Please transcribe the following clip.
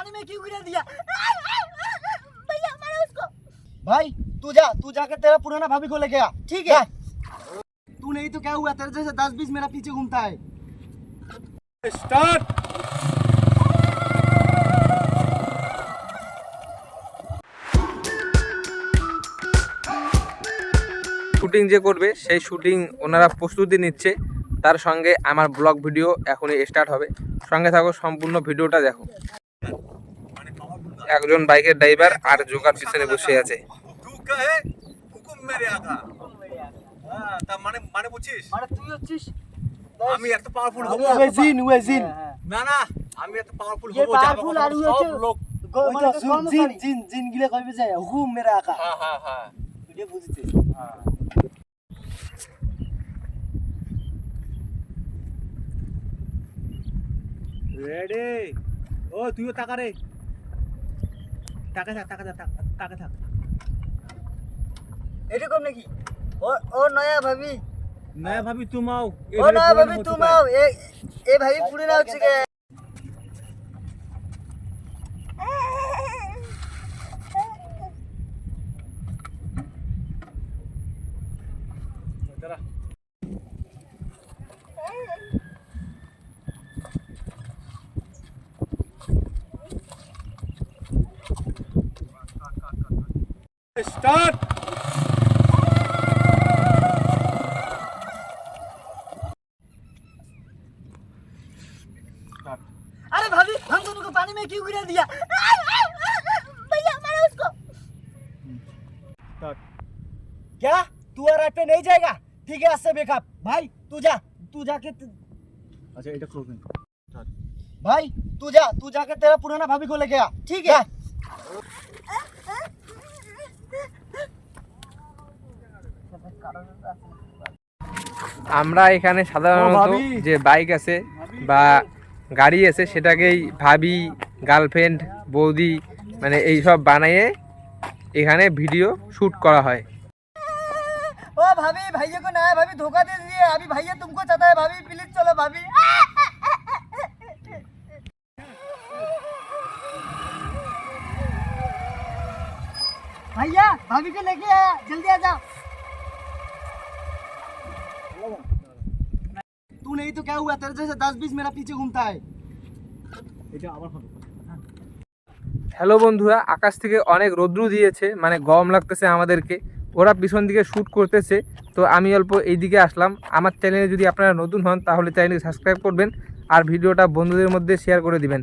पानी में क्यों गिरा दिया? भैया मारो उसको। भाई तू जाके तेरा पुराना भाभी को लेके आ। ठीक है। तू नहीं तो क्या हुआ, तेरे जैसे 10-20 मेरा पीछे घूमता है। स्टार्ट। শুটিং যে করবে সেই শুটিং ওনারা প্রস্তুতি নিচ্ছে, তার সঙ্গে আমার ব্লগ ভিডিও এখনই স্টার্ট হবে। সঙ্গে থাকো, সম্পূর্ণ ভিডিওটা দেখো। একজন বাইকের ড্রাইভার আর জোকার পিছনে বসে আছে। মানে তুই হচ্ছিস আমি এত পাওয়ারফুল হব ওয়েজিন না না আমি এত পাওয়ারফুল ये হব पावरफुल আর সব লোক জিন গিলে কইবে যায় হুকুম মেরা আকা। হ্যাঁ এটা বুঝছিস? রেডি। ও তুইও তাকা রে, তাকা থাক। এরকম নাকি? ও নয়া ভাবি, নয়া ভাবি তুমি আও। ও নয়া ভাবি তুমি আও। এ ভাই পুরে না হচ্ছে কে? স্টার্ট। अरे भाभी हम दोनों को पानी में क्यों गिरा दिया? भैया मारो उसको। क्या तू और रात पे नहीं जाएगा? ठीक है, आज से बेकअप। भाई तू जाके আচ্ছা এটা ক্লোজ নেই। भाई तू जाके तेरा पुराना भाभी को लेके आ। ठीक है। আমরা এখানে সাধারণত যে বাইক আছে বা গাড়ি আছে সেটাকেই ভাবি, গার্লফ্রেন্ড, বৌদি মানে এইসব বানিয়ে এখানে ভিডিও শ্যুট করা হয়। ओ भाभी, भैया को नया भाभी धोखा दे दिए। अभी भैया तुमको चाहता है। भाभी प्लीज चलो भाभी। भैया भाभी को लेके आया, जल्दी आ जाओ। तू नहीं तो क्या हुआ, तेरे जैसे 10-20 मेरा पीछे घूमता है। এটা আবার ফটো। হ্যালো বন্ধুরা, আকাশ থেকে অনেক রৌদ্র দিয়েছে, মানে গরম লাগতেছে আমাদেরকে। ওরা পিছন দিকে শ্যুট করতেছে, তো আমি অল্প এইদিকে আসলাম। আমার চ্যানেলে যদি আপনারা নতুন হন তাহলে চ্যানেলটি সাবস্ক্রাইব করবেন আর ভিডিওটা বন্ধুদের মধ্যে শেয়ার করে দিবেন।